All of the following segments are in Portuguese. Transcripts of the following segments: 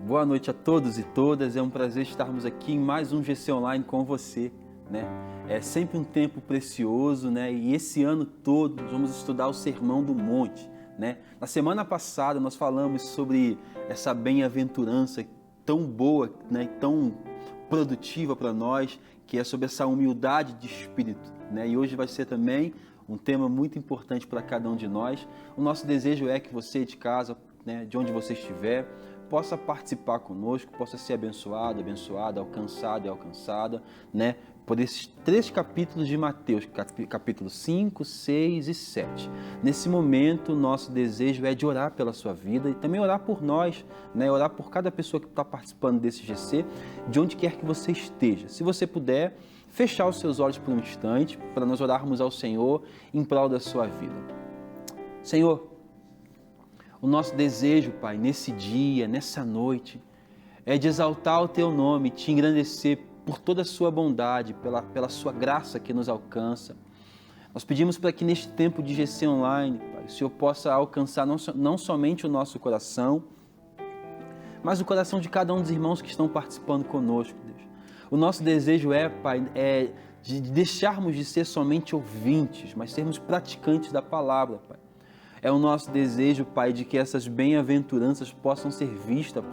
Boa noite a todos e todas, é um prazer estarmos aqui em mais um GC Online com você, né? É sempre um tempo precioso, né? E esse ano todo nós vamos estudar o Sermão do Monte, né? Na semana passada nós falamos sobre essa bem-aventurança tão boa, né? Tão produtiva para nós, que é sobre essa humildade de espírito, né? E hoje vai ser também um tema muito importante para cada um de nós. O nosso desejo é que você de casa, né, de onde você estiver, possa participar conosco, possa ser abençoado, abençoada, alcançado e alcançada, né, por esses 3 capítulos de Mateus, capítulo 5, 6 e 7. Nesse momento, nosso desejo é de orar pela sua vida e também orar por nós, né, orar por cada pessoa que está participando desse GC, de onde quer que você esteja. Se você puder, fechar os seus olhos por um instante, para nós orarmos ao Senhor em prol da sua vida. Senhor, o nosso desejo, Pai, nesse dia, nessa noite, é de exaltar o Teu nome, te engrandecer por toda a Sua bondade, pela Sua graça que nos alcança. Nós pedimos para que neste tempo de GC Online, Pai, o Senhor possa alcançar não somente o nosso coração, mas o coração de cada um dos irmãos que estão participando conosco, Deus. O nosso desejo Pai, é de deixarmos de ser somente ouvintes, mas sermos praticantes da palavra, Pai. É o nosso desejo, Pai, de que essas bem-aventuranças possam ser vistas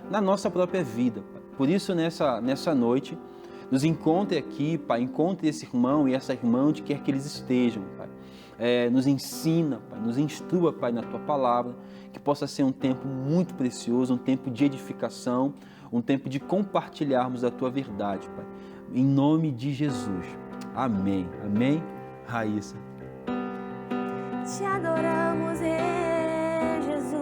na nossa própria vida, Pai. Por isso, nessa noite, nos encontre aqui, Pai, encontre esse irmão e essa irmã onde quer que eles estejam, Pai. Nos ensina, Pai, nos instrua, Pai, na Tua palavra, que possa ser um tempo muito precioso, um tempo de edificação, um tempo de compartilharmos a Tua verdade, Pai. Em nome de Jesus. Amém. Amém, Raíssa. Te adoramos, Rei Jesus.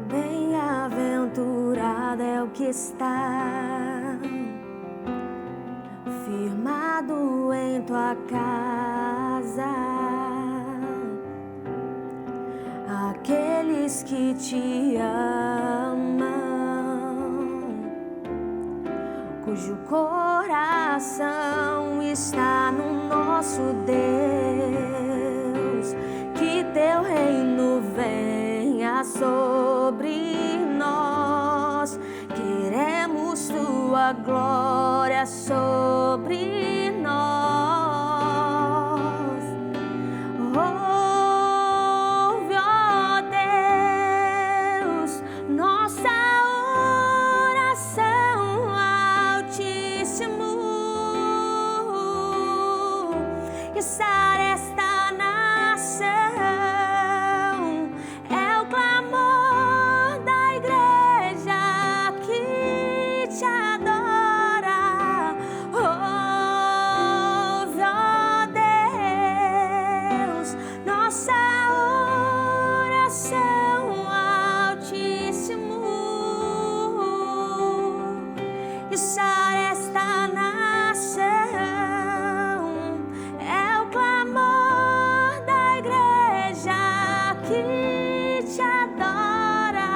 Bem-aventurado é o que está firmado em tua casa, aqueles que te amam, cujo coração está no nosso Deus. Que teu reino venha sobre nós, queremos tua glória sobre nós. Ouve, ó Deus, nossa oração, Altíssimo, e sara esta nação. É o clamor da igreja que te adora. Ouve, ó Deus, nossa oração, Altíssimo, e sara esta nação. É o clamor da igreja que te adora.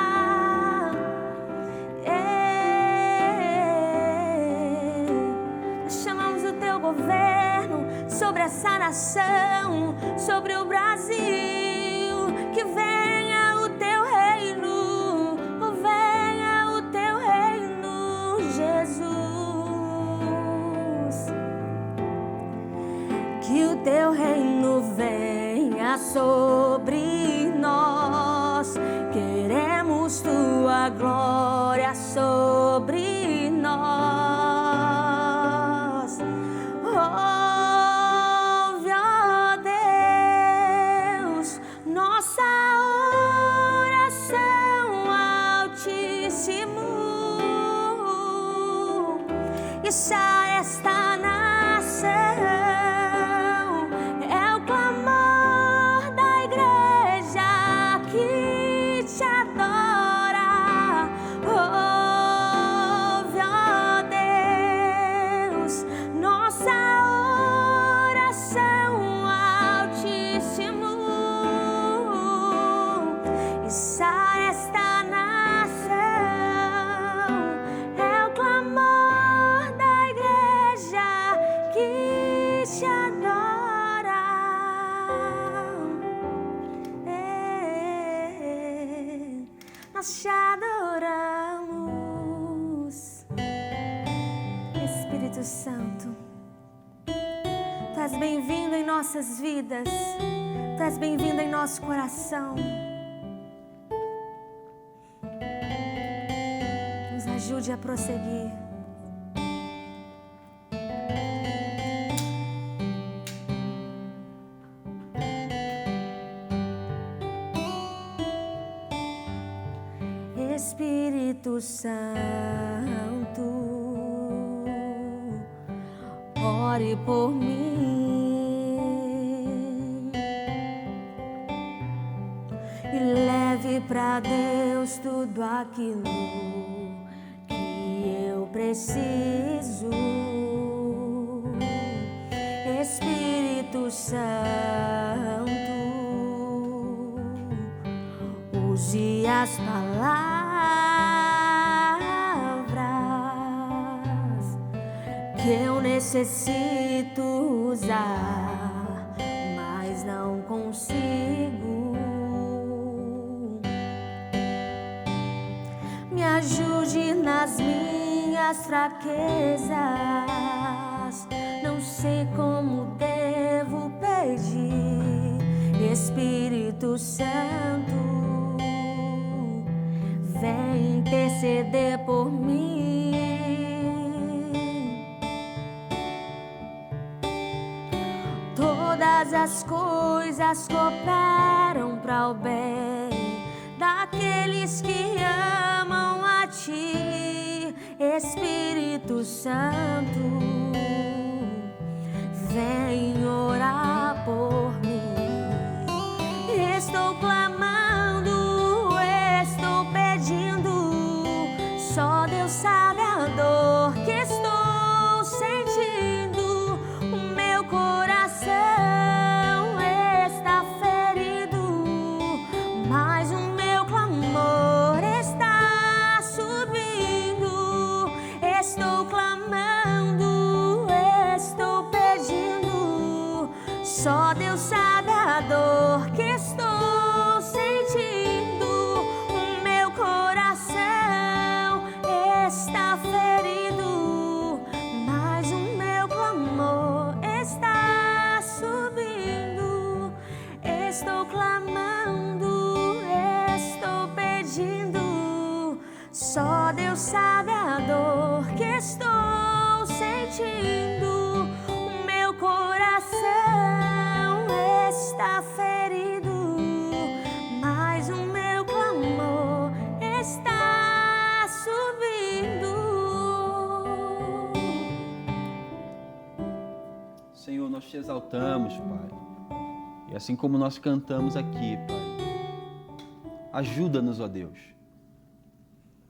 Chamamos o teu governo sobre essa nação, sobre o Brasil. Que venha o teu reino, venha o teu reino, Jesus. Que o teu reino venha sobre nós, queremos tua glória sobre nós. Ouve, ó Deus, nossa oração, Altíssimo, e sara esta nação. É o clamor da igreja que te adora. Ouve, ó Deus, nossa oração, Altíssimo, e sara esta nação. É o clamor da igreja nós te adoramos. Espírito Santo, Tu és bem-vindo em nossas vidas, Tu és bem-vindo em nosso coração. Nos ajude a prosseguir. Espírito Santo, ore por mim e leve pra Deus tudo aquilo que eu preciso. Espírito Santo, use as palavras que eu necessito usar, mas não consigo. Me ajude nas minhas fraquezas, não sei como devo pedir. Espírito Santo, vem interceder por mim. Todas as coisas cooperam para o bem daqueles que amam a Ti. Espírito Santo, vem orar por mim. Estou clamando, estou pedindo, só Deus sabe a dor que estou sentindo. O meu coração está ferido, mas o meu clamor está subindo. Estou clamando, estou pedindo, só Deus sabe a dor que estou sentindo. O meu coração está ferido, mas o meu clamor está subindo. Estou clamando, estou pedindo, só Deus sabe a dor que estou sentindo. O meu coração está ferido, mas o meu clamor está subindo. Senhor, nós te exaltamos, Pai. E assim como nós cantamos aqui, Pai, ajuda-nos, ó Deus.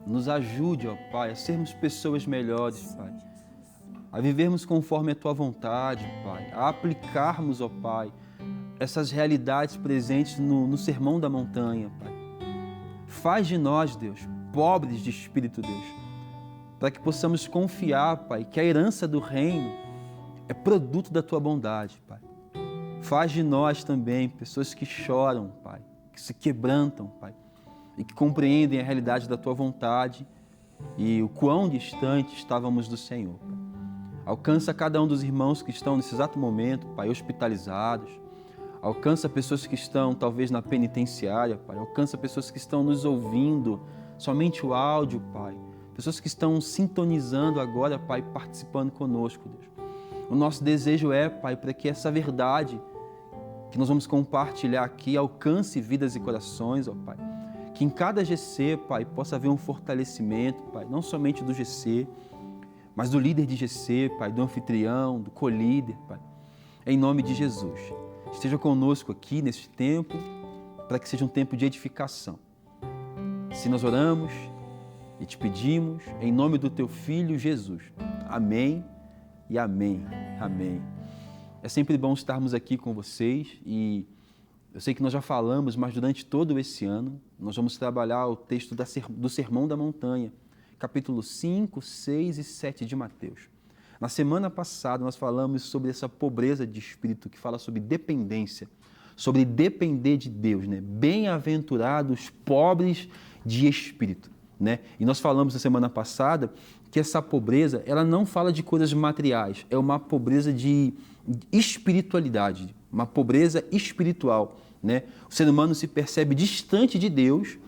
Nos ajude, ó Pai, a sermos pessoas melhores, Pai. A vivermos conforme a Tua vontade, Pai. A aplicarmos, ó Pai, essas realidades presentes no Sermão da Montanha, Pai. Faz de nós, Deus, pobres de espírito, Deus, para que possamos confiar, Pai, que a herança do reino é produto da Tua bondade, Pai. Faz de nós também pessoas que choram, Pai, que se quebrantam, Pai, e que compreendem a realidade da Tua vontade e o quão distante estávamos do Senhor, Pai. Alcança cada um dos irmãos que estão nesse exato momento, Pai, hospitalizados. Alcança pessoas que estão talvez na penitenciária, Pai. Alcança pessoas que estão nos ouvindo, somente o áudio, Pai. Pessoas que estão sintonizando agora, Pai, participando conosco, Deus. O nosso desejo é, Pai, para que essa verdade que nós vamos compartilhar aqui alcance vidas e corações, ó Pai. Que em cada GC, Pai, possa haver um fortalecimento, Pai, não somente do GC, mas do líder de GC, Pai, do anfitrião, do co-líder, Pai. Em nome de Jesus. Esteja conosco aqui nesse tempo, para que seja um tempo de edificação. Se nós oramos e te pedimos, em nome do Teu Filho Jesus. Amém e amém. Amém. É sempre bom estarmos aqui com vocês e eu sei que nós já falamos, mas durante todo esse ano nós vamos trabalhar o texto do Sermão da Montanha, capítulo 5, 6 e 7 de Mateus. Na semana passada nós falamos sobre essa pobreza de espírito que fala sobre dependência, sobre depender de Deus, né? Bem-aventurados pobres de espírito, né? E nós falamos na semana passada que essa pobreza, ela não fala de coisas materiais, é uma pobreza de espiritualidade, uma pobreza espiritual, né? O ser humano se percebe distante de Deus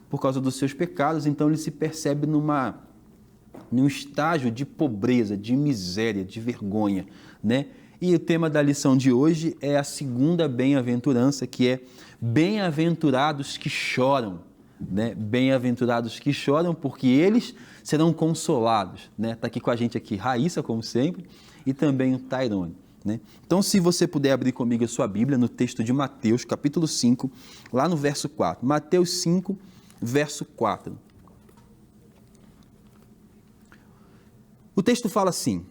por causa dos seus pecados, então ele se percebe num estágio de pobreza, de miséria, de vergonha, né? E o tema da lição de hoje é a segunda bem-aventurança, que é bem-aventurados que choram, né? Bem-aventurados que choram, porque eles serão consolados, né? Está aqui com a gente aqui Raíssa, como sempre, e também o Tairone, né? Então, se você puder abrir comigo a sua Bíblia no texto de Mateus, capítulo 5, lá no verso 4. Mateus 5, verso 4. O texto fala assim,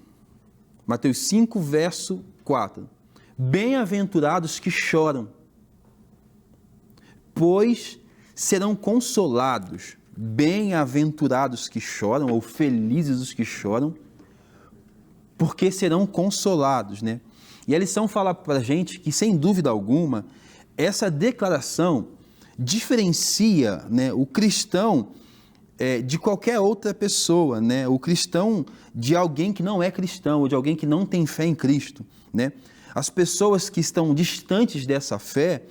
Mateus 5, verso 4. Bem-aventurados que choram, pois serão consolados. Bem-aventurados que choram, ou felizes os que choram, porque serão consolados, né? E a lição fala para a gente que, sem dúvida alguma, essa declaração diferencia, né, o cristão de qualquer outra pessoa, né? O cristão de alguém que não é cristão, ou de alguém que não tem fé em Cristo, né? As pessoas que estão distantes dessa fé,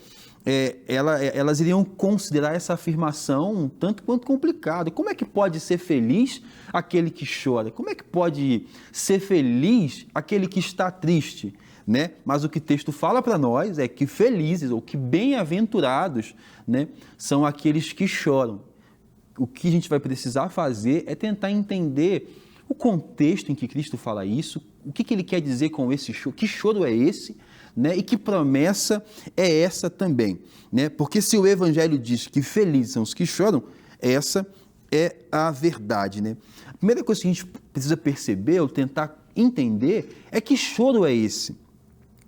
elas iriam considerar essa afirmação um tanto quanto complicada. Como é que pode ser feliz aquele que chora? Como é que pode ser feliz aquele que está triste, né? Mas o que o texto fala para nós é que felizes, ou que bem-aventurados, né, são aqueles que choram. O que a gente vai precisar fazer é tentar entender o contexto em que Cristo fala isso, o que ele quer dizer com esse choro, que choro é esse, né? E que promessa é essa também, né? Porque se o Evangelho diz que felizes são os que choram, essa é a verdade, né? A primeira coisa que a gente precisa perceber ou tentar entender é que choro é esse,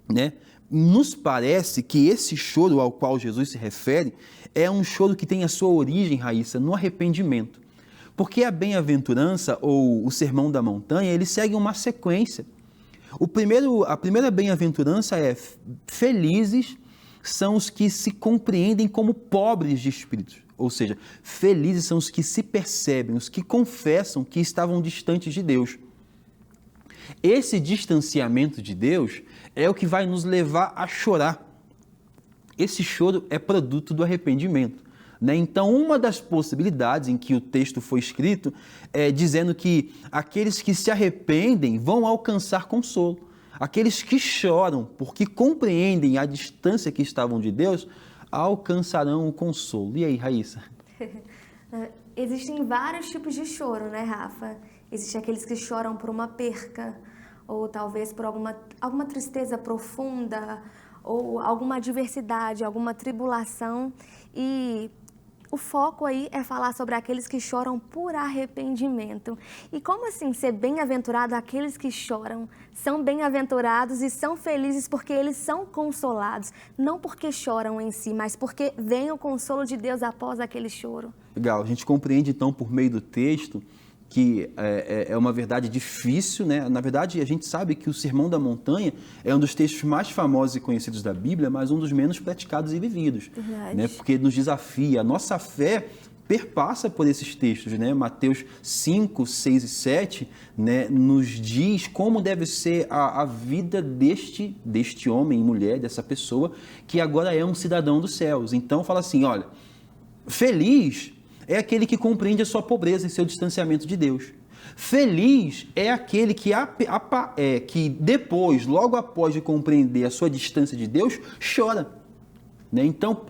né? Nos parece que esse choro ao qual Jesus se refere é um choro que tem a sua origem, Raíssa, no arrependimento. Porque a bem-aventurança ou o sermão da montanha, ele segue uma sequência. A primeira bem-aventurança é felizes são os que se compreendem como pobres de espírito. Ou seja, felizes são os que se percebem, os que confessam que estavam distantes de Deus. Esse distanciamento de Deus é o que vai nos levar a chorar. Esse choro é produto do arrependimento, né? Então, uma das possibilidades em que o texto foi escrito é dizendo que aqueles que se arrependem vão alcançar consolo. Aqueles que choram porque compreendem a distância que estavam de Deus, alcançarão o consolo. E aí, Raíssa? Existem vários tipos de choro, né, Rafa? Existem aqueles que choram por uma perca, ou talvez por alguma tristeza profunda, ou alguma adversidade, alguma tribulação. E o foco aí é falar sobre aqueles que choram por arrependimento. E como assim ser bem-aventurado aqueles que choram? São bem-aventurados e são felizes porque eles são consolados. Não porque choram em si, mas porque vem o consolo de Deus após aquele choro. Legal, a gente compreende então por meio do texto que é uma verdade difícil, né? Na verdade, a gente sabe que o Sermão da Montanha é um dos textos mais famosos e conhecidos da Bíblia, mas um dos menos praticados e vividos, né? Porque nos desafia. A nossa fé perpassa por esses textos, né? Mateus 5, 6 e 7, né, nos diz como deve ser a vida deste homem e mulher, dessa pessoa, que agora é um cidadão dos céus. Então, fala assim, olha, feliz é aquele que compreende a sua pobreza e seu distanciamento de Deus. Feliz é aquele que depois, logo após de compreender a sua distância de Deus, chora, né? Então,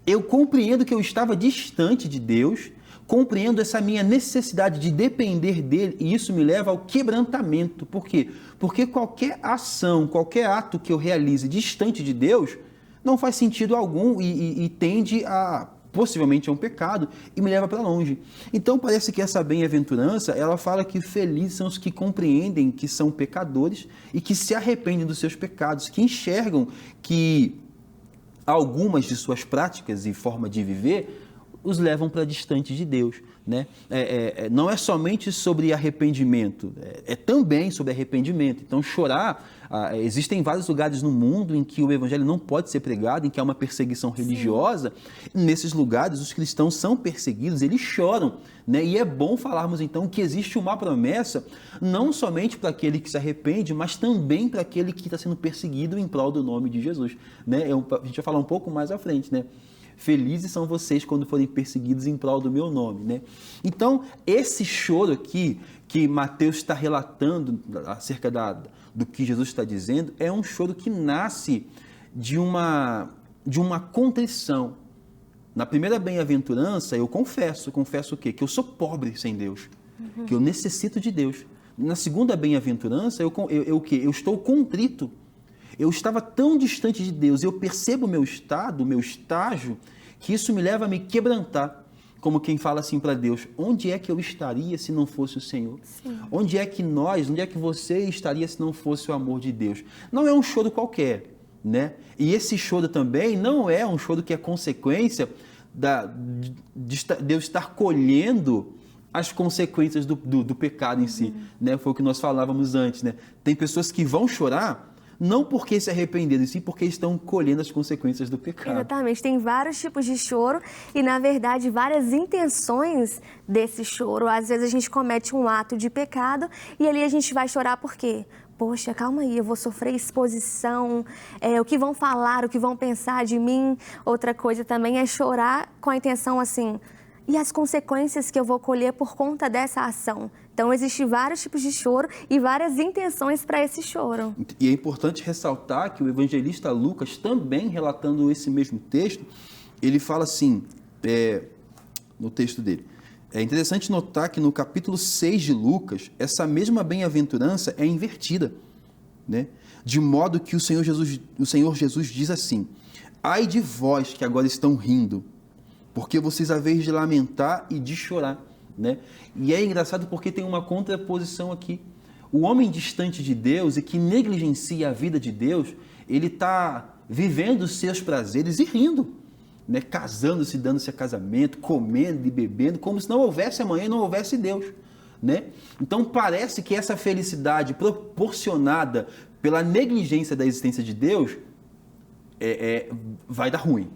eu compreendo que eu estava distante de Deus, compreendo essa minha necessidade de depender dele, e isso me leva ao quebrantamento. Por quê? Porque qualquer ação, qualquer ato que eu realize distante de Deus, não faz sentido algum e tende a possivelmente é um pecado e me leva para longe. Então parece que essa bem-aventurança, ela fala que felizes são os que compreendem que são pecadores e que se arrependem dos seus pecados, que enxergam que algumas de suas práticas e forma de viver os levam para distante de Deus, né? Não é somente sobre arrependimento, é também sobre arrependimento. Então, chorar, existem vários lugares no mundo em que o evangelho não pode ser pregado, em que há uma perseguição religiosa. Nesses lugares, os cristãos são perseguidos, eles choram, né? E é bom falarmos, então, que existe uma promessa, não somente para aquele que se arrepende, mas também para aquele que está sendo perseguido em prol do nome de Jesus, né? A gente vai falar um pouco mais à frente, né? Felizes são vocês quando forem perseguidos em prol do meu nome, né? Então, esse choro aqui, que Mateus está relatando acerca do que Jesus está dizendo, é um choro que nasce de uma contrição. Na primeira bem-aventurança, eu confesso o quê? Que eu sou pobre sem Deus, que eu necessito de Deus. Na segunda bem-aventurança, eu estou contrito. Eu estava tão distante de Deus, eu percebo o meu estado, o meu estágio, que isso me leva a me quebrantar, como quem fala assim para Deus, onde é que eu estaria se não fosse o Senhor? Sim. Onde é que você estaria se não fosse o amor de Deus? Não é um choro qualquer, né? E esse choro também não é um choro que é consequência de Deus estar colhendo as consequências do pecado em si, né? Foi o que nós falávamos antes, né? Tem pessoas que vão chorar não porque se arrependeram, sim porque estão colhendo as consequências do pecado. Exatamente, tem vários tipos de choro e, na verdade, várias intenções desse choro. Às vezes a gente comete um ato de pecado e ali a gente vai chorar por quê? Poxa, calma aí, eu vou sofrer exposição, o que vão falar, o que vão pensar de mim. Outra coisa também é chorar com a intenção assim, e as consequências que eu vou colher por conta dessa ação. Então, existem vários tipos de choro e várias intenções para esse choro. E é importante ressaltar que o evangelista Lucas, também relatando esse mesmo texto, ele fala assim, no texto dele, é interessante notar que no capítulo 6 de Lucas, essa mesma bem-aventurança é invertida, né? De modo que o Senhor Jesus diz assim, ai de vós que agora estão rindo, porque vocês haveis de lamentar e de chorar, né? E é engraçado porque tem uma contraposição aqui. O homem distante de Deus e que negligencia a vida de Deus, ele está vivendo os seus prazeres e rindo, né? Casando-se, dando-se a casamento, comendo e bebendo, como se não houvesse amanhã e não houvesse Deus, né? Então parece que essa felicidade proporcionada pela negligência da existência de Deus vai dar ruim.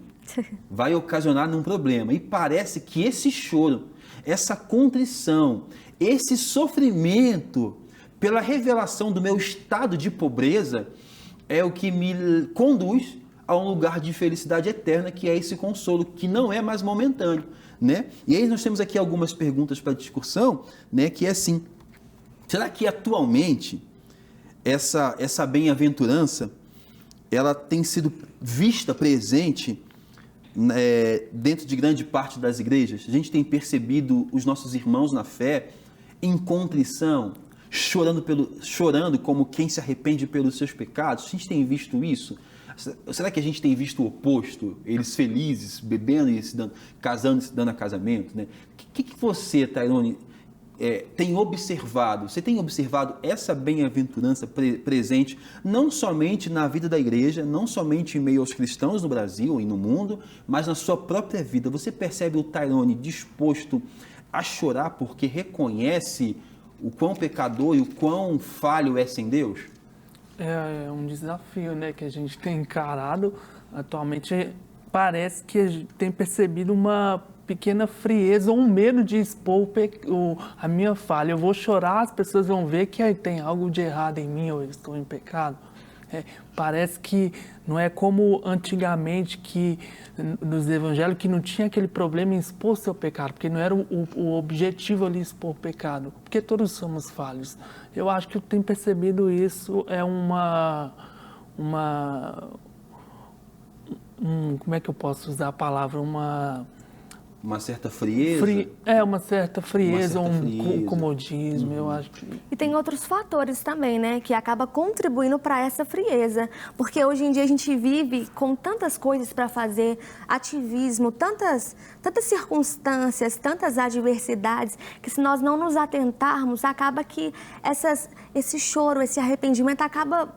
Vai ocasionar um problema. E parece que esse choro, essa contrição, esse sofrimento pela revelação do meu estado de pobreza é o que me conduz a um lugar de felicidade eterna, que é esse consolo, que não é mais momentâneo, né? E aí nós temos aqui algumas perguntas para discussão, né? Que é assim, será que atualmente essa bem-aventurança ela tem sido vista presente dentro de grande parte das igrejas? A gente tem percebido os nossos irmãos na fé em contrição, chorando como quem se arrepende pelos seus pecados? A gente tem visto isso? Será que a gente tem visto o oposto? Eles felizes, bebendo e casando e se dando a casamento, né? O que você, Tairone, tem observado? Você tem observado essa bem-aventurança presente não somente na vida da igreja, não somente em meio aos cristãos no Brasil e no mundo, mas na sua própria vida? Você percebe o Tairone disposto a chorar porque reconhece o quão pecador e o quão falho é sem Deus? É um desafio, né, que a gente tem encarado atualmente. Parece que a gente tem percebido uma pequena frieza ou um medo de expor a minha falha. Eu vou chorar, as pessoas vão ver que tem algo de errado em mim, ou eu estou em pecado. Parece que não é como antigamente, que nos evangelhos, que não tinha aquele problema em expor seu pecado, porque não era o objetivo ali expor o pecado, porque todos somos falhos. Eu acho que eu tenho percebido isso, como é que eu posso usar a palavra? Uma certa frieza? Uma certa frieza, comodismo, eu acho que... E tem outros fatores também, né, que acaba contribuindo para essa frieza, porque hoje em dia a gente vive com tantas coisas para fazer, ativismo, tantas circunstâncias, tantas adversidades, que se nós não nos atentarmos, acaba que esse choro, esse arrependimento acaba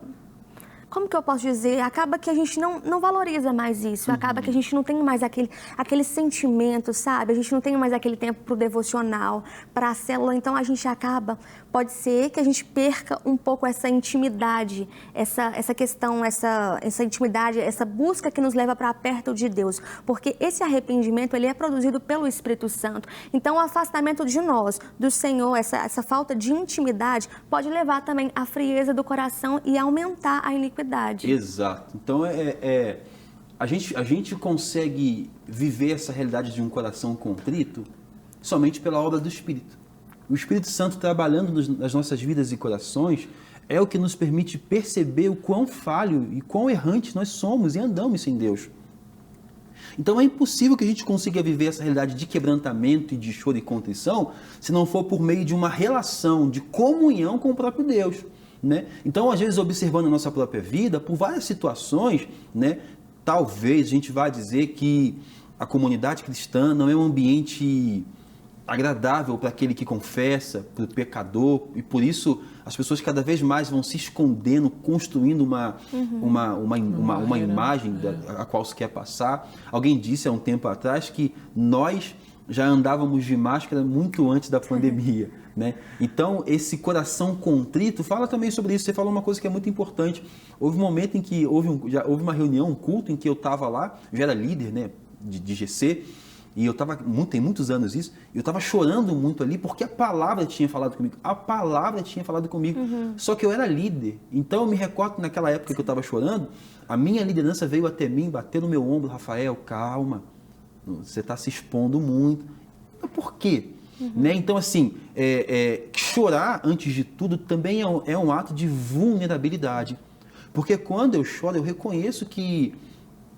como que eu posso dizer? Acaba que a gente não valoriza mais isso, acaba que a gente não tem mais aquele sentimento, sabe? A gente não tem mais aquele tempo para o devocional, para a célula, então a gente acaba, pode ser que a gente perca um pouco essa intimidade, essa questão, essa intimidade, essa busca que nos leva para perto de Deus, porque esse arrependimento, ele é produzido pelo Espírito Santo. Então, o afastamento de nós, do Senhor, essa falta de intimidade, pode levar também à frieza do coração e aumentar a iniquidade. Exato. Então, a gente consegue viver essa realidade de um coração contrito somente pela obra do Espírito. O Espírito Santo trabalhando nas nossas vidas e corações é o que nos permite perceber o quão falho e quão errantes nós somos e andamos sem Deus. Então é impossível que a gente consiga viver essa realidade de quebrantamento e de choro e contrição se não for por meio de uma relação de comunhão com o próprio Deus, né? Então, às vezes, observando a nossa própria vida, por várias situações, né, talvez a gente vá dizer que a comunidade cristã não é um ambiente agradável para aquele que confessa, para o pecador, e por isso as pessoas cada vez mais vão se escondendo, construindo uma imagem a qual se quer passar. Alguém disse há um tempo atrás que nós já andávamos de máscara muito antes da pandemia, né? Então, esse coração contrito, fala também sobre isso. Você falou uma coisa que é muito importante. Houve um momento em que houve uma reunião, um culto em que eu estava lá, eu já era líder, né, de GC, e eu estava, tem muitos anos isso, eu estava chorando muito ali, porque a palavra tinha falado comigo. A palavra tinha falado comigo. Só que eu era líder. Então eu me recordo que naquela época que eu estava chorando, a minha liderança veio até mim, bater no meu ombro: Rafael, calma, você está se expondo muito. Mas por quê? Né? Então, assim, chorar, antes de tudo, também é um ato de vulnerabilidade. Porque quando eu choro, eu reconheço que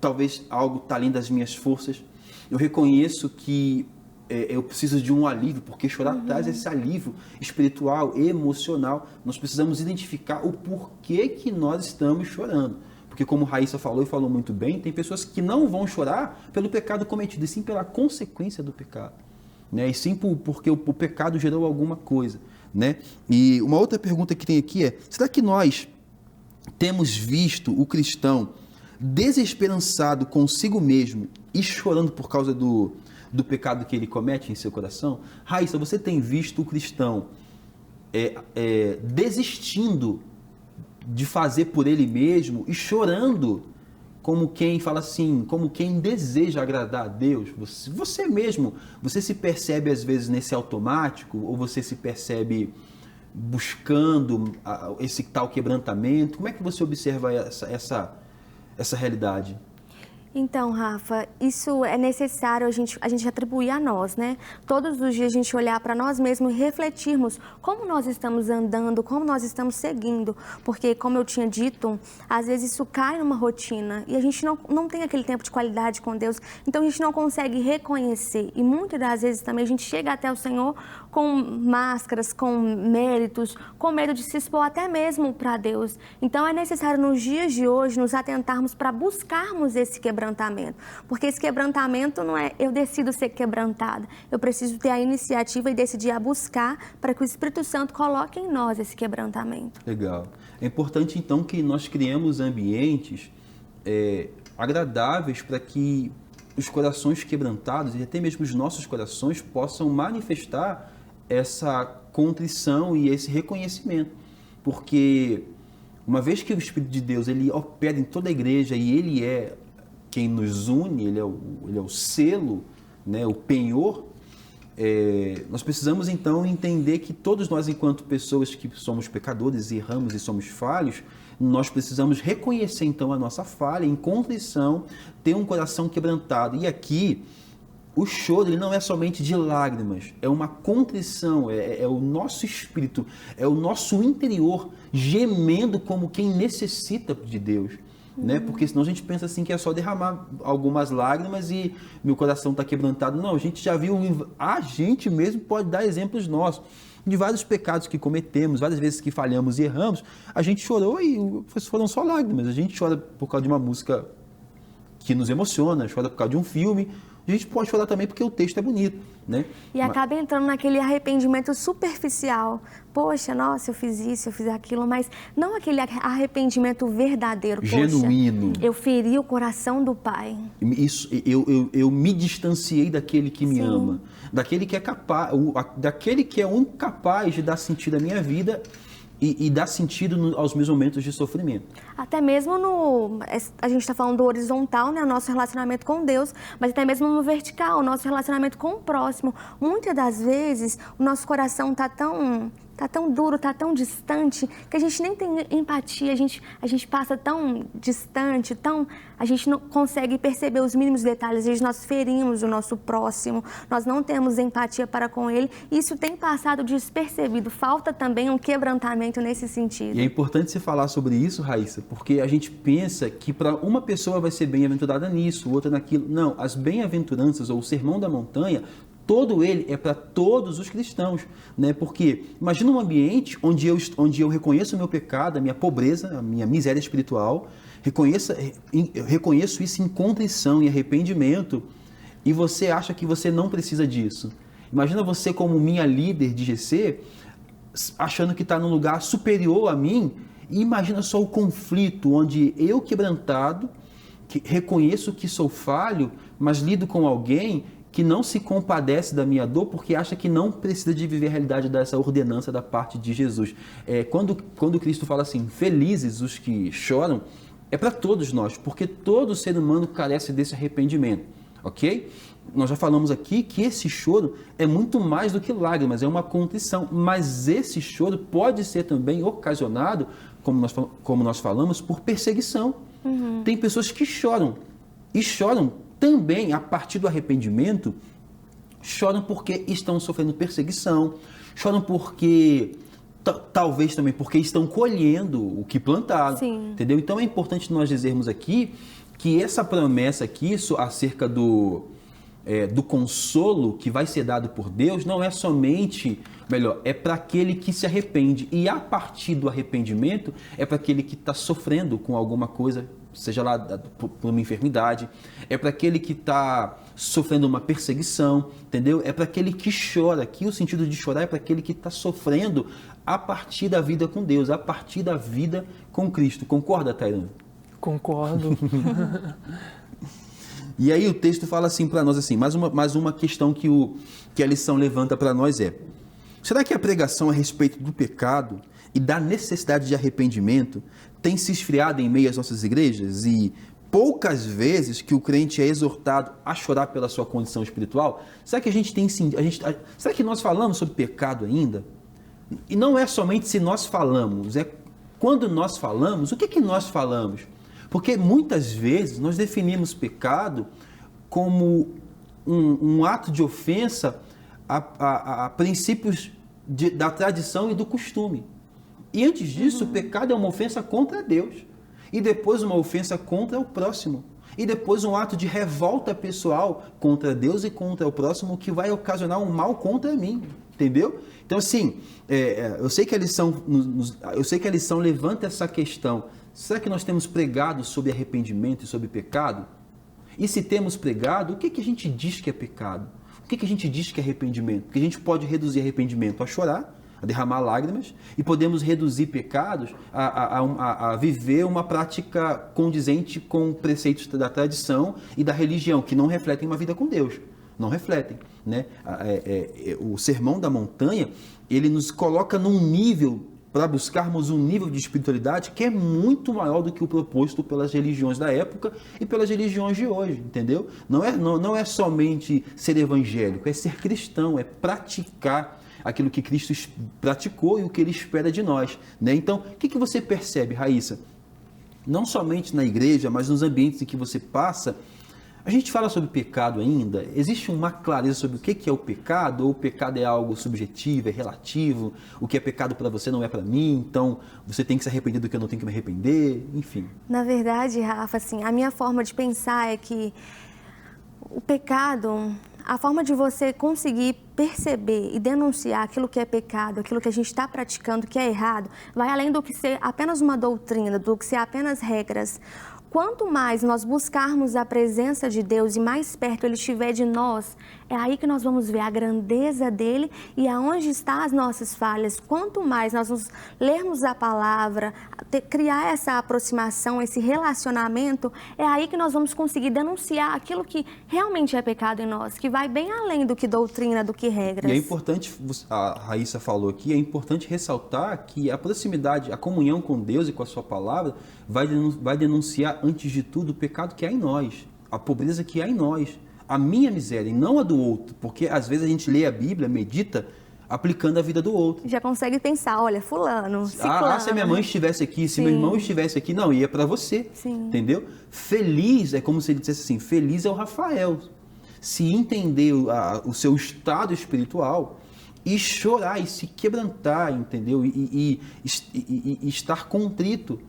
talvez algo está além das minhas forças. Eu reconheço que eu preciso de um alívio, porque chorar traz esse alívio espiritual, emocional. Nós precisamos identificar o porquê que nós estamos chorando. Porque, como Raíssa falou e falou muito bem, tem pessoas que não vão chorar pelo pecado cometido, e sim pela consequência do pecado, né? E sim porque o pecado gerou alguma coisa, né? E uma outra pergunta que tem aqui é: será que nós temos visto o cristão desesperançado consigo mesmo e chorando por causa do pecado que ele comete em seu coração? Raíssa, você tem visto o cristão desistindo de fazer por ele mesmo e chorando como quem fala assim, como quem deseja agradar a Deus? Você mesmo, você se percebe às vezes nesse automático, ou você se percebe buscando esse tal quebrantamento? Como é que você observa essa realidade? Então, Rafa, isso é necessário a gente atribuir a nós, né? Todos os dias a gente olhar para nós mesmos e refletirmos como nós estamos andando, como nós estamos seguindo. Porque, como eu tinha dito, às vezes isso cai numa rotina e a gente não tem aquele tempo de qualidade com Deus. Então, a gente não consegue reconhecer. E muitas das vezes também a gente chega até o Senhor com máscaras, com méritos, com medo de se expor até mesmo para Deus. Então, é necessário nos dias de hoje nos atentarmos para buscarmos esse quebrantamento. Porque esse quebrantamento não é eu decido ser quebrantada. Eu preciso ter a iniciativa e decidir a buscar para que o Espírito Santo coloque em nós esse quebrantamento. Legal. É importante, então, que nós criemos ambientes agradáveis para que os corações quebrantados e até mesmo os nossos corações possam manifestar essa contrição e esse reconhecimento. Porque uma vez que o Espírito de Deus ele opera em toda a igreja e ele é quem nos une, ele é o selo, né, o penhor, nós precisamos então entender que todos nós, enquanto pessoas que somos pecadores, erramos e somos falhos, nós precisamos reconhecer então a nossa falha, em contrição, ter um coração quebrantado. E aqui, o choro ele não é somente de lágrimas, é uma contrição, é o nosso espírito, é o nosso interior gemendo como quem necessita de Deus. Né? Porque senão a gente pensa assim que é só derramar algumas lágrimas e meu coração está quebrantado. Não, a gente já viu, a gente mesmo pode dar exemplos nossos de vários pecados que cometemos, várias vezes que falhamos e erramos, a gente chorou e foram só lágrimas. A gente chora por causa de uma música que nos emociona, chora por causa de um filme, A gente pode chorar também porque o texto é bonito, né? E acaba entrando naquele arrependimento superficial. Poxa, nossa, eu fiz isso, eu fiz aquilo, mas não aquele arrependimento verdadeiro. Genuíno. Poxa, eu feri o coração do Pai. Isso, eu me distanciei daquele que me ama, daquele que é capaz, daquele que é o único capaz de dar sentido à minha vida e dar sentido aos meus momentos de sofrimento. Até mesmo a gente está falando do horizontal, né, o nosso relacionamento com Deus, mas até mesmo no vertical, o nosso relacionamento com o próximo. Muitas das vezes o nosso coração está tão duro, está tão distante, que a gente nem tem empatia, a gente passa tão distante, a gente não consegue perceber os mínimos detalhes, às vezes nós ferimos o nosso próximo, nós não temos empatia para com ele, e isso tem passado despercebido, falta também um quebrantamento nesse sentido. E é importante você falar sobre isso, Raíssa, porque a gente pensa que para uma pessoa vai ser bem-aventurada nisso, outra naquilo. Não, as bem-aventuranças ou o Sermão da Montanha, todo ele é para todos os cristãos, né? Porque imagina um ambiente onde eu reconheço o meu pecado, a minha pobreza, a minha miséria espiritual, eu reconheço isso em contrição, em arrependimento, e você acha que você não precisa disso. Imagina você como minha líder de GC, achando que está num lugar superior a mim, e imagina só o conflito onde eu, quebrantado, que reconheço que sou falho, mas lido com alguém que não se compadece da minha dor porque acha que não precisa de viver a realidade dessa ordenança da parte de Jesus. Quando Cristo fala assim, felizes os que choram, é para todos nós, porque todo ser humano carece desse arrependimento, ok? Nós já falamos aqui que esse choro é muito mais do que lágrimas, é uma contrição, mas esse choro pode ser também ocasionado, como nós falamos, por perseguição. Tem pessoas que choram, e choram também, a partir do arrependimento, choram porque estão sofrendo perseguição, choram porque, talvez também porque estão colhendo o que plantaram, entendeu? Então é importante nós dizermos aqui que essa promessa aqui, acerca do consolo que vai ser dado por Deus, não é somente, é para aquele que se arrepende, e a partir do arrependimento é para aquele que está sofrendo com alguma coisa, seja lá por uma enfermidade, é para aquele que está sofrendo uma perseguição, entendeu? É para aquele que chora. Aqui o sentido de chorar é para aquele que está sofrendo a partir da vida com Deus, a partir da vida com Cristo. Concorda, Tairana? Concordo. E aí o texto fala assim para nós, assim, mais uma questão que a lição levanta para nós é: será que a pregação a respeito do pecado e da necessidade de arrependimento tem se esfriado em meio às nossas igrejas e poucas vezes que o crente é exortado a chorar pela sua condição espiritual? Será que será que nós falamos sobre pecado ainda? E não é somente se nós falamos, é quando nós falamos, o que nós falamos? Porque muitas vezes nós definimos pecado como um ato de ofensa a princípios da tradição e do costume. E antes disso, o pecado é uma ofensa contra Deus. E depois uma ofensa contra o próximo. E depois um ato de revolta pessoal contra Deus e contra o próximo que vai ocasionar um mal contra mim. Entendeu? Então, assim, eu sei que a lição levanta essa questão. Será que nós temos pregado sobre arrependimento e sobre pecado? E se temos pregado, o que a gente diz que é pecado? O que a gente diz que é arrependimento? Porque a gente pode reduzir arrependimento a chorar, a derramar lágrimas, e podemos reduzir pecados a viver uma prática condizente com preceitos da tradição e da religião, que não refletem uma vida com Deus. Não refletem, né? O Sermão da Montanha, ele nos coloca num nível, para buscarmos um nível de espiritualidade que é muito maior do que o proposto pelas religiões da época e pelas religiões de hoje, entendeu? Não é somente ser evangélico, é ser cristão, é praticar aquilo que Cristo praticou e o que Ele espera de nós, né? Então, o que você percebe, Raíssa? Não somente na igreja, mas nos ambientes em que você passa, a gente fala sobre pecado ainda? Existe uma clareza sobre o que é o pecado? Ou o pecado é algo subjetivo, é relativo? O que é pecado para você não é para mim? Então, você tem que se arrepender do que eu não tenho que me arrepender? Enfim. Na verdade, Rafa, assim, a minha forma de pensar é que o pecado, a forma de você conseguir perceber e denunciar aquilo que é pecado, aquilo que a gente está praticando, que é errado, vai além do que ser apenas uma doutrina, do que ser apenas regras. quanto mais nós buscarmos a presença de Deus e mais perto Ele estiver de nós, é aí que nós vamos ver a grandeza dEle e aonde estão as nossas falhas. Quanto mais nós nos lermos a palavra, criar essa aproximação, esse relacionamento, é aí que nós vamos conseguir denunciar aquilo que realmente é pecado em nós, que vai bem além do que doutrina, do que regras. E é importante, a Raíssa falou aqui, é importante ressaltar que a proximidade, a comunhão com Deus e com a sua palavra vai denunciar, antes de tudo, o pecado que há em nós, a pobreza que há em nós, a minha miséria e não a do outro, porque às vezes a gente lê a Bíblia, medita, aplicando a vida do outro. Já consegue pensar, olha, fulano, ciclano. Se a minha mãe estivesse aqui, se Sim. meu irmão estivesse aqui, não, ia para você, Sim. entendeu? Feliz, é como se ele dissesse assim, feliz é o Rafael, se entender o seu estado espiritual e chorar e se quebrantar, entendeu? E estar contrito,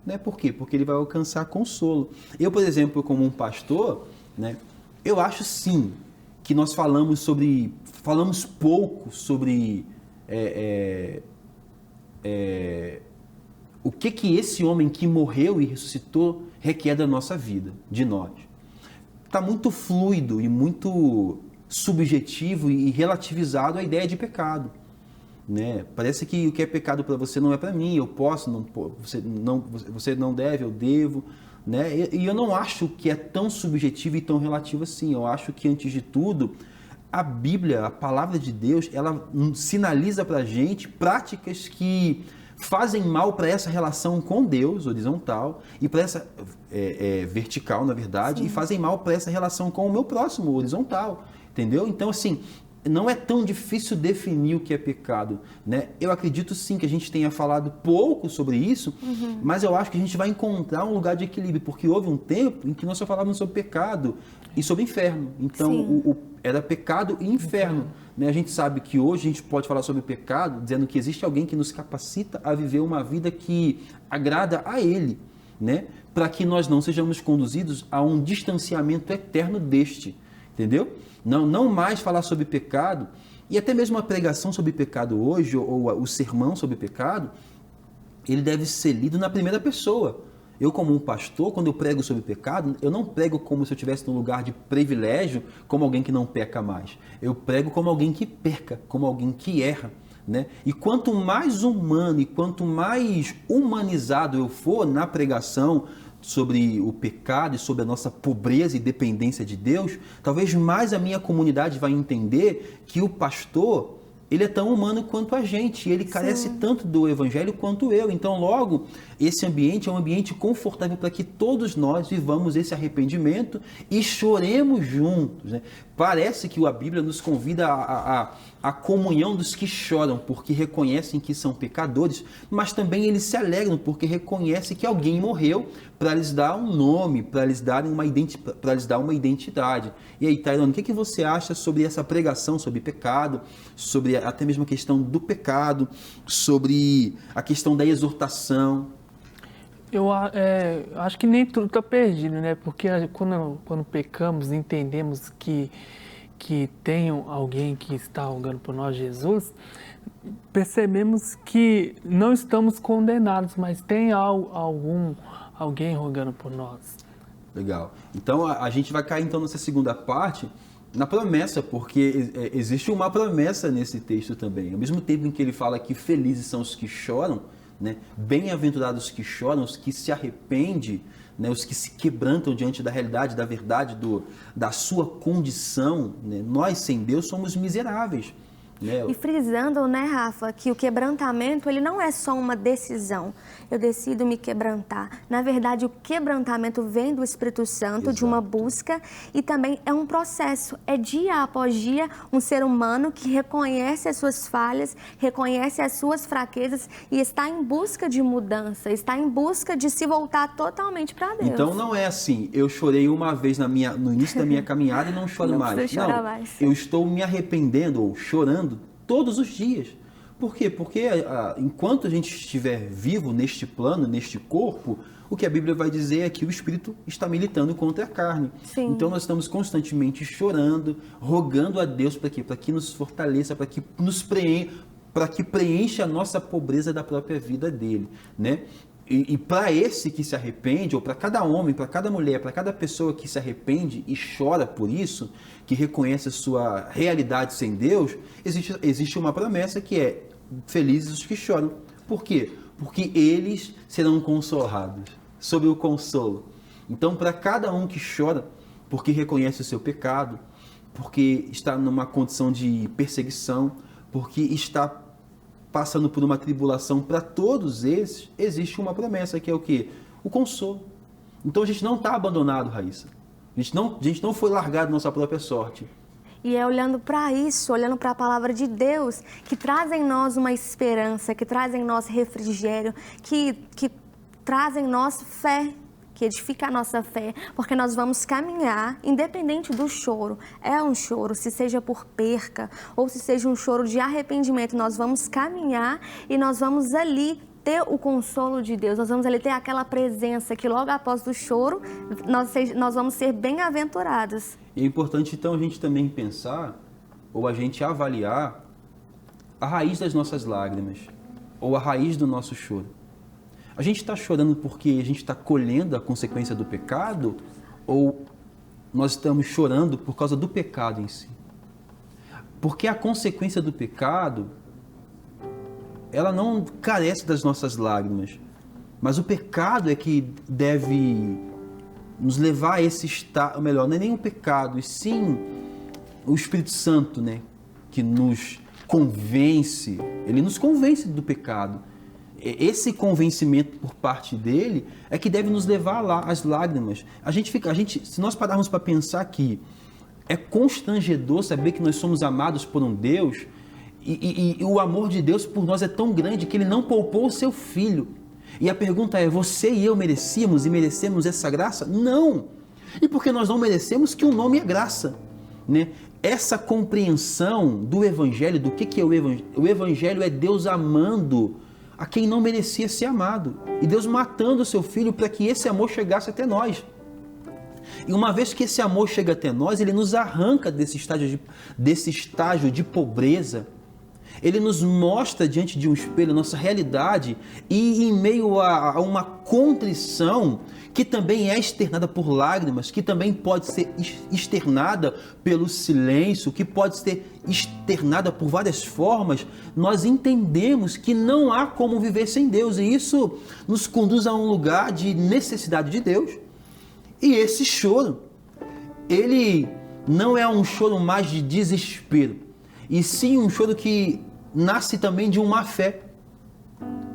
né? Por quê? Porque ele vai alcançar consolo. Eu, por exemplo, como um pastor, né? Eu acho sim que nós falamos pouco sobre o que esse homem que morreu e ressuscitou requer da nossa vida, de nós. Está muito fluido e muito subjetivo e relativizado a ideia de pecado, né? Parece que o que é pecado para você não é para mim, eu posso, não, você não deve, eu devo, né? E eu não acho que é tão subjetivo e tão relativo assim. Eu acho que, antes de tudo, a Bíblia, a palavra de Deus, ela sinaliza para a gente práticas que fazem mal para essa relação com Deus, horizontal, e para essa vertical, na verdade, Sim. E fazem mal para essa relação com o meu próximo, horizontal, entendeu? Então, assim, não é tão difícil definir o que é pecado, né? Eu acredito sim que a gente tenha falado pouco sobre isso, mas eu acho que a gente vai encontrar um lugar de equilíbrio, porque houve um tempo em que nós só falávamos sobre pecado e sobre inferno. Então, era pecado e inferno. Né? A gente sabe que hoje a gente pode falar sobre pecado dizendo que existe alguém que nos capacita a viver uma vida que agrada a Ele, né? Para que nós não sejamos conduzidos a um distanciamento eterno deste, entendeu? Não mais falar sobre pecado, e até mesmo a pregação sobre pecado hoje, ou o sermão sobre pecado, ele deve ser lido na primeira pessoa. Eu, como um pastor, quando eu prego sobre pecado, eu não prego como se eu estivesse num lugar de privilégio, como alguém que não peca mais. Eu prego como alguém que peca, como alguém que erra, né? E quanto mais humano e quanto mais humanizado eu for na pregação sobre o pecado e sobre a nossa pobreza e dependência de Deus, talvez mais a minha comunidade vai entender que o pastor, ele é tão humano quanto a gente, ele carece tanto do evangelho quanto eu. Então, logo, esse ambiente é um ambiente confortável para que todos nós vivamos esse arrependimento e choremos juntos, né? Parece que a Bíblia nos convida à comunhão dos que choram porque reconhecem que são pecadores, mas também eles se alegram porque reconhecem que alguém morreu para lhes dar um nome, para lhes dar uma identidade. E aí, Tairone, o que você acha sobre essa pregação sobre pecado, sobre até mesmo a questão do pecado, sobre a questão da exortação? Eu acho que nem tudo está perdido, né? Porque quando pecamos, entendemos que tem alguém que está rogando por nós, Jesus, percebemos que não estamos condenados, mas tem alguém rogando por nós. Legal. Então, a gente vai cair então nessa segunda parte, na promessa, porque existe uma promessa nesse texto também. Ao mesmo tempo em que ele fala que felizes são os que choram, né? Bem-aventurados os que choram, os que se arrependem, né? Os que se quebrantam diante da realidade, da verdade, da sua condição, né? Nós, sem Deus, somos miseráveis. Né? E frisando, né, Rafa, que o quebrantamento, ele não é só uma decisão. Eu decido me quebrantar. Na verdade, o quebrantamento vem do Espírito Santo, Exato. De uma busca, e também é um processo. É dia após dia um ser humano que reconhece as suas falhas, reconhece as suas fraquezas e está em busca de mudança, está em busca de se voltar totalmente para Deus. Então não é assim, eu chorei uma vez no início da minha caminhada e não choro mais. Não, eu estou me arrependendo ou chorando todos os dias. Por quê? Porque enquanto a gente estiver vivo neste plano, neste corpo, o que a Bíblia vai dizer é que o Espírito está militando contra a carne. Sim. Então nós estamos constantemente chorando, rogando a Deus para quê? Para que nos fortaleça, para que preencha a nossa pobreza da própria vida dele, né? E para esse que se arrepende, ou para cada homem, para cada mulher, para cada pessoa que se arrepende e chora por isso, que reconhece a sua realidade sem Deus, existe uma promessa que é: felizes os que choram. Por quê? Porque eles serão consolados. Sobre o consolo. Então, para cada um que chora, porque reconhece o seu pecado, porque está numa condição de perseguição, porque está passando por uma tribulação, para todos esses, existe uma promessa, que é o quê? O consolo. Então a gente não está abandonado, Raíssa. A gente não foi largado nossa própria sorte. E é olhando para isso, olhando para a palavra de Deus, que traz em nós uma esperança, que traz em nós refrigério, que traz em nós fé, que edifica a nossa fé, porque nós vamos caminhar, independente do choro. É um choro, se seja por perca ou se seja um choro de arrependimento, nós vamos caminhar e nós vamos ali ter o consolo de Deus, nós vamos ali ter aquela presença que logo após o choro nós vamos ser bem-aventurados. E é importante então a gente também pensar, ou a gente avaliar, a raiz das nossas lágrimas, ou a raiz do nosso choro. A gente está chorando porque a gente está colhendo a consequência do pecado, ou nós estamos chorando por causa do pecado em si? Porque a consequência do pecado, ela não carece das nossas lágrimas, mas o pecado é que deve nos levar a esse estado, ou melhor, não é nem o pecado, e sim o Espírito Santo, né, que nos convence, ele nos convence do pecado. Esse convencimento por parte dele é que deve nos levar lá às lágrimas. Se nós pararmos para pensar que é constrangedor saber que nós somos amados por um Deus e o amor de Deus por nós é tão grande que ele não poupou o seu filho. E a pergunta é: você e eu merecíamos e merecemos essa graça? Não! E porque nós não merecemos, que o nome é graça, né? Essa compreensão do Evangelho, do que é o Evangelho? O Evangelho é Deus amando a quem não merecia ser amado. E Deus matando o seu filho para que esse amor chegasse até nós. E uma vez que esse amor chega até nós, ele nos arranca desse estágio de pobreza. Ele nos mostra diante de um espelho a nossa realidade, e em meio a uma contrição que também é externada por lágrimas, que também pode ser externada pelo silêncio, que pode ser externada por várias formas, nós entendemos que não há como viver sem Deus, e isso nos conduz a um lugar de necessidade de Deus. E esse choro, ele não é um choro mais de desespero, e sim um choro que nasce também de uma fé.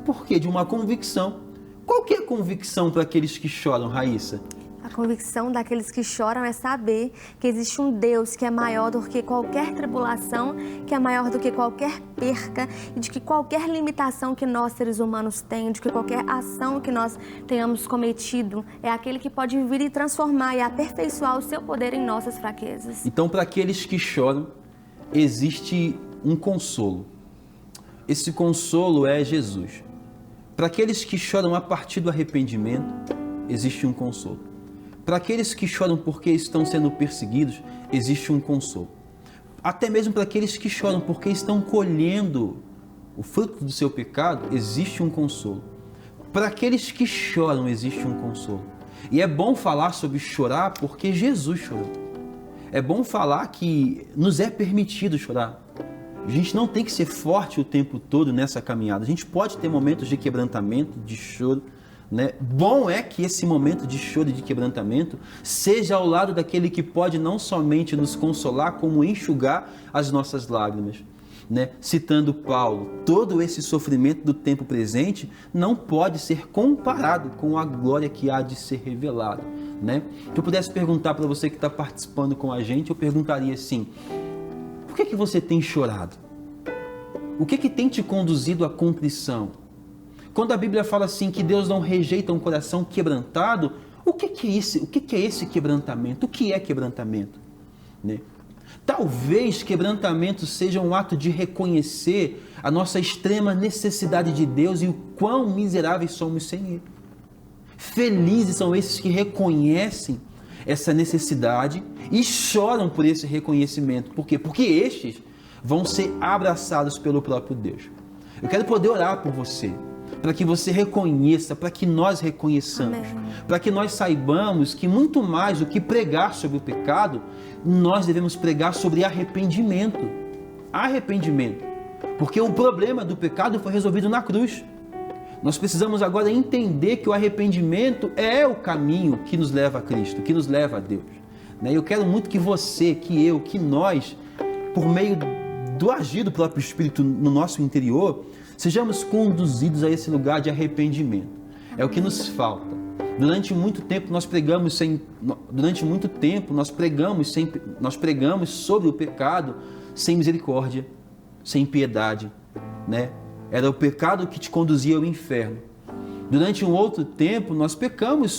Por quê? De uma convicção. Qual que é a convicção para aqueles que choram, Raíssa? A convicção daqueles que choram é saber que existe um Deus que é maior do que qualquer tribulação, que é maior do que qualquer perca, e de que qualquer limitação que nós, seres humanos, temos, de que qualquer ação que nós tenhamos cometido, é aquele que pode vir e transformar e aperfeiçoar o seu poder em nossas fraquezas. Então, para aqueles que choram, existe um consolo. Esse consolo é Jesus. Para aqueles que choram a partir do arrependimento, existe um consolo. Para aqueles que choram porque estão sendo perseguidos, existe um consolo. Até mesmo para aqueles que choram porque estão colhendo o fruto do seu pecado, existe um consolo. Para aqueles que choram, existe um consolo. E é bom falar sobre chorar porque Jesus chorou. É bom falar que nos é permitido chorar. A gente não tem que ser forte o tempo todo nessa caminhada. A gente pode ter momentos de quebrantamento, de choro, né? Bom é que esse momento de choro e de quebrantamento seja ao lado daquele que pode não somente nos consolar, como enxugar as nossas lágrimas, né? Citando Paulo, todo esse sofrimento do tempo presente não pode ser comparado com a glória que há de ser revelada, né? Se eu pudesse perguntar para você que está participando com a gente, eu perguntaria assim: por que você tem chorado? O que tem te conduzido à contrição? Quando a Bíblia fala assim que Deus não rejeita um coração quebrantado, o que é esse quebrantamento? O que é quebrantamento? Né? Talvez quebrantamento seja um ato de reconhecer a nossa extrema necessidade de Deus e o quão miseráveis somos sem Ele. Felizes são esses que reconhecem essa necessidade e choram por esse reconhecimento. Por quê? Porque estes vão ser abraçados pelo próprio Deus. Eu quero poder orar por você. para que você reconheça, para que nós reconheçamos, para que nós saibamos que muito mais do que pregar sobre o pecado, nós devemos pregar sobre arrependimento. Arrependimento. Porque o problema do pecado foi resolvido na cruz. Nós precisamos agora entender que o arrependimento é o caminho que nos leva a Cristo, que nos leva a Deus. Eu quero muito que você, que eu, que nós, por meio do agir do próprio Espírito no nosso interior, sejamos conduzidos a esse lugar de arrependimento. É o que nos falta. Durante muito tempo nós pregamos sobre o pecado sem misericórdia, sem piedade, né? Era o pecado que te conduzia ao inferno. Durante um outro tempo nós pregamos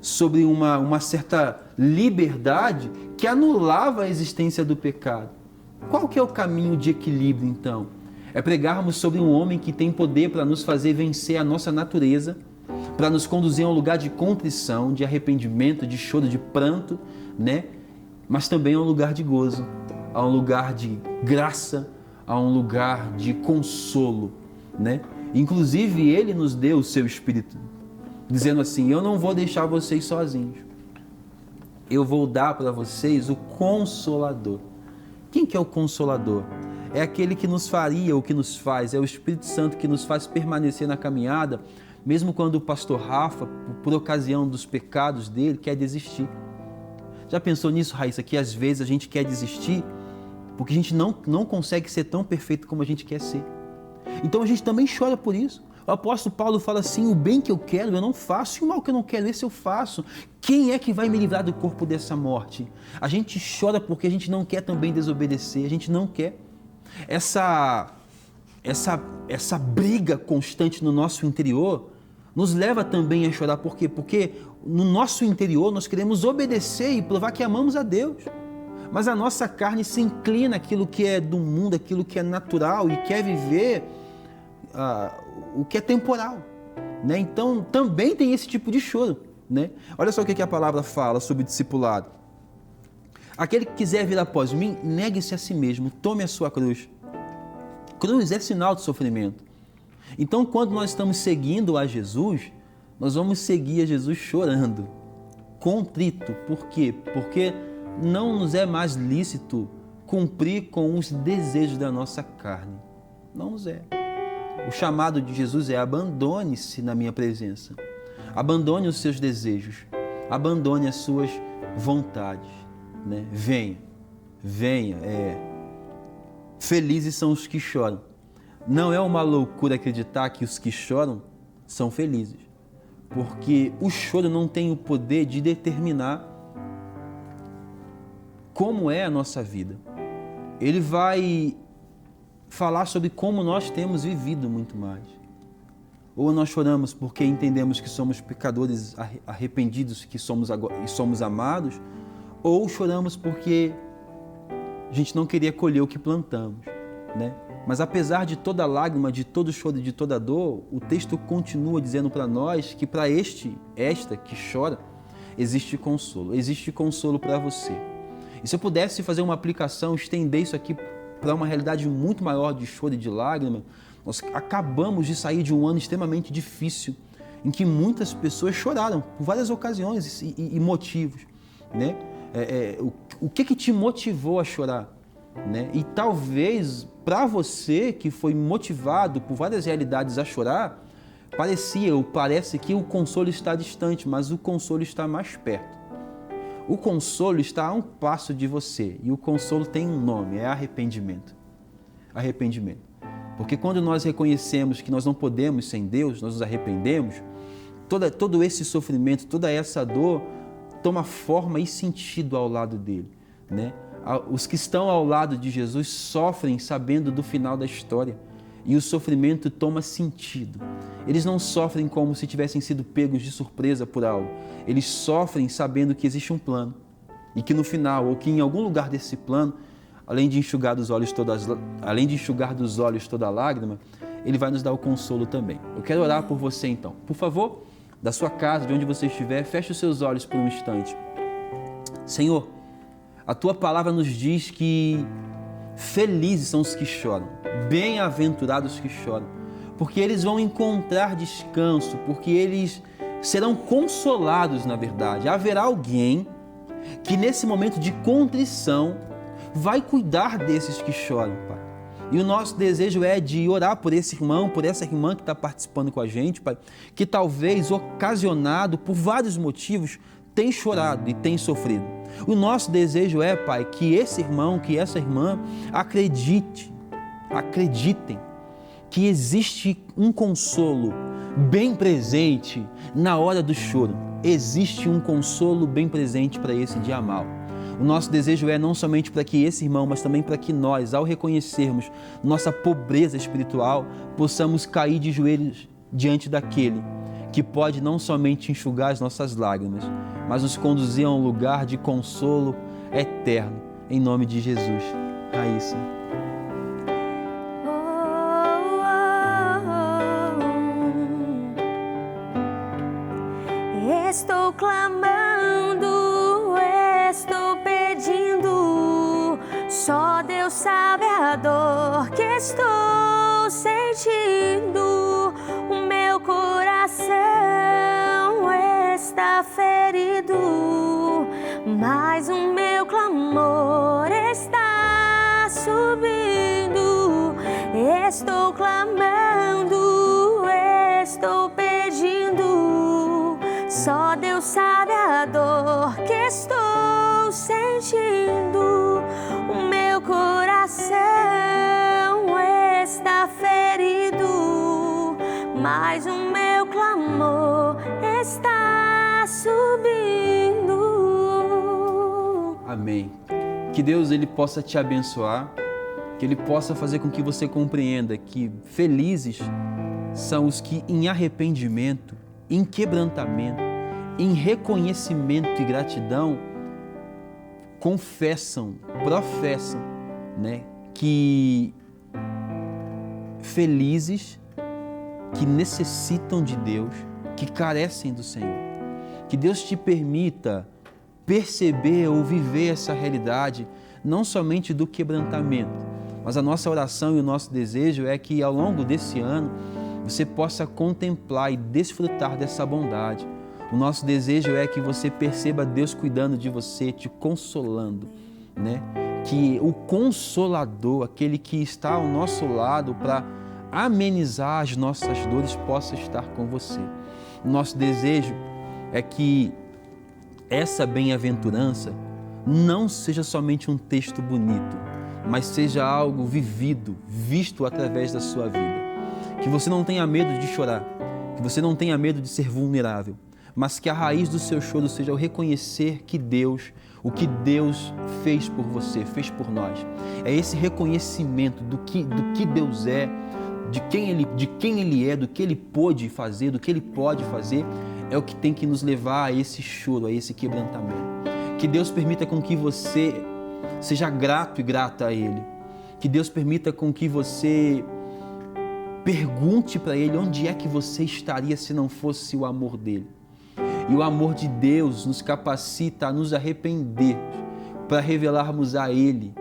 sobre uma certa liberdade que anulava a existência do pecado. Qual que é o caminho de equilíbrio, então? É pregarmos sobre um homem que tem poder para nos fazer vencer a nossa natureza, para nos conduzir a um lugar de contrição, de arrependimento, de choro, de pranto, né? Mas também a um lugar de gozo, a um lugar de graça, a um lugar de consolo, né? Inclusive, Ele nos deu o seu Espírito, dizendo assim: eu não vou deixar vocês sozinhos. Eu vou dar para vocês o Consolador. Quem que é o Consolador? É aquele que nos faria o que nos faz, é o Espírito Santo que nos faz permanecer na caminhada, mesmo quando o pastor Rafa, por ocasião dos pecados dele, quer desistir. Já pensou nisso, Raíssa, que às vezes a gente quer desistir porque a gente não consegue ser tão perfeito como a gente quer ser. Então a gente também chora por isso. O apóstolo Paulo fala assim: o bem que eu quero eu não faço, e o mal que eu não quero esse eu faço. Quem é que vai me livrar do corpo dessa morte? A gente chora porque a gente não quer também desobedecer, a gente não quer. Essa briga constante no nosso interior nos leva também a chorar. Por quê? Porque no nosso interior nós queremos obedecer e provar que amamos a Deus. Mas a nossa carne se inclina àquilo que é do mundo, àquilo que é natural e quer viver o que é temporal, né? Então também tem esse tipo de choro, né? Olha só o que a palavra fala sobre discipulado. Aquele que quiser vir após mim, negue-se a si mesmo, tome a sua cruz. Cruz é sinal de sofrimento. Então, quando nós estamos seguindo a Jesus, nós vamos seguir a Jesus chorando, contrito. Por quê? Porque não nos é mais lícito cumprir com os desejos da nossa carne. Não nos é. O chamado de Jesus é: abandone-se na minha presença. Abandone os seus desejos. Abandone as suas vontades, né? Venha. Felizes são os que choram. Não é uma loucura acreditar que os que choram são felizes, porque o choro não tem o poder de determinar como é a nossa vida. Ele vai falar sobre como nós temos vivido muito mais. Ou nós choramos porque entendemos que somos pecadores arrependidos, que somos amados, ou choramos porque a gente não queria colher o que plantamos, né? Mas apesar de toda lágrima, de todo choro e de toda dor, o texto continua dizendo para nós que para esta que chora, existe consolo para você. E se eu pudesse fazer uma aplicação, estender isso aqui para uma realidade muito maior de choro e de lágrima, nós acabamos de sair de um ano extremamente difícil, em que muitas pessoas choraram por várias ocasiões e motivos, né? O que te motivou a chorar, né? E talvez para você que foi motivado por várias realidades a chorar, parece que o consolo está distante, mas o consolo está mais perto. O consolo está a um passo de você, e o consolo tem um nome, é arrependimento. Arrependimento. Porque quando nós reconhecemos que nós não podemos sem Deus, nós nos arrependemos, todo esse sofrimento, toda essa dor toma forma e sentido ao lado dele, né? Os que estão ao lado de Jesus sofrem sabendo do final da história, e o sofrimento toma sentido. Eles não sofrem como se tivessem sido pegos de surpresa por algo. Eles sofrem sabendo que existe um plano, e que no final, ou que em algum lugar desse plano, além de enxugar dos olhos toda lágrima, Ele vai nos dar o consolo também. Eu quero orar por você então. Por favor, da sua casa, de onde você estiver, feche os seus olhos por um instante. Senhor, a Tua palavra nos diz que felizes são os que choram, bem-aventurados os que choram, porque eles vão encontrar descanso, porque eles serão consolados, na verdade. Haverá alguém que nesse momento de contrição vai cuidar desses que choram, Pai. E o nosso desejo é de orar por esse irmão, por essa irmã que está participando com a gente, Pai, que talvez, ocasionado por vários motivos, tem chorado e tem sofrido. O nosso desejo é, Pai, que esse irmão, que essa irmã acreditem que existe um consolo bem presente na hora do choro. Existe um consolo bem presente para esse dia mal. O nosso desejo é não somente para que esse irmão, mas também para que nós, ao reconhecermos nossa pobreza espiritual, possamos cair de joelhos diante daquele que pode não somente enxugar as nossas lágrimas, mas nos conduzir a um lugar de consolo eterno. Em nome de Jesus. Raíssa. Estou clamando, estou pedindo, só Deus sabe a dor que estou sentindo. O meu coração está ferido, mas o meu clamor está subindo. Estou clamando, estou pedindo, só Deus sabe a dor que estou sentindo. O meu coração está ferido, mas o meu clamor está subindo. Amém. Que Deus ele possa te abençoar, que Ele possa fazer com que você compreenda que felizes são os que em arrependimento, em quebrantamento, em reconhecimento e gratidão, confessam, professam, que felizes, que necessitam de Deus, que carecem do Senhor. Que Deus te permita perceber ou viver essa realidade, não somente do quebrantamento, mas a nossa oração e o nosso desejo é que ao longo desse ano você possa contemplar e desfrutar dessa bondade. O nosso desejo é que você perceba Deus cuidando de você, te consolando, Que o Consolador, aquele que está ao nosso lado para amenizar as nossas dores, possa estar com você. O nosso desejo é que essa bem-aventurança não seja somente um texto bonito, mas seja algo vivido, visto através da sua vida. Que você não tenha medo de chorar, que você não tenha medo de ser vulnerável, mas que a raiz do seu choro seja o reconhecer que Deus, o que Deus fez por você, fez por nós. É esse reconhecimento do que Deus é, de quem Ele é, do que Ele pôde fazer, do que Ele pode fazer, é o que tem que nos levar a esse choro, a esse quebrantamento. Que Deus permita com que você seja grato e grata a Ele. Que Deus permita com que você pergunte para Ele onde é que você estaria se não fosse o amor dEle. E o amor de Deus nos capacita a nos arrepender para revelarmos a Ele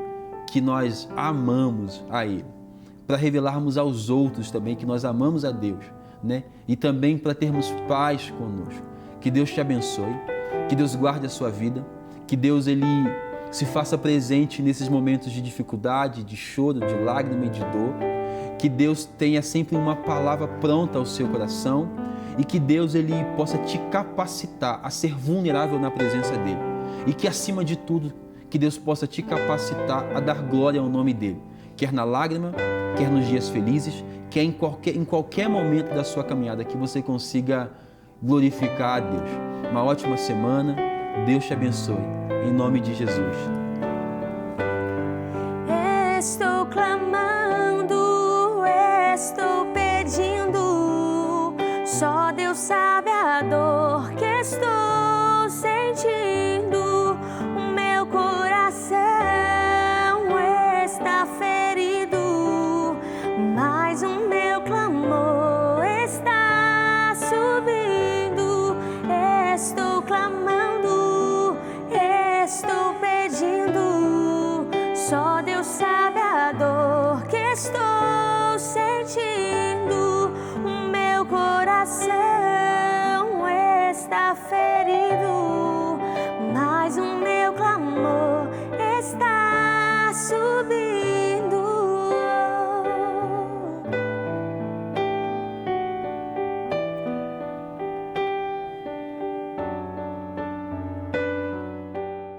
que nós amamos a Ele. Para revelarmos aos outros também que nós amamos a Deus, E também para termos paz conosco. Que Deus te abençoe, que Deus guarde a sua vida, que Deus Ele se faça presente nesses momentos de dificuldade, de choro, de lágrima e de dor. Que Deus tenha sempre uma palavra pronta ao seu coração e que Deus Ele possa te capacitar a ser vulnerável na presença dEle. E que, acima de tudo, que Deus possa te capacitar a dar glória ao nome dEle, quer na lágrima, quer nos dias felizes, quer em qualquer momento da sua caminhada, que você consiga glorificar a Deus. Uma ótima semana, Deus te abençoe, em nome de Jesus. Estou clamando, estou pedindo, só Deus sabe a dor que estou sentindo. O meu coração está ferido, mas o meu clamor está subindo. Estou clamando, estou pedindo, só Deus sabe a dor que estou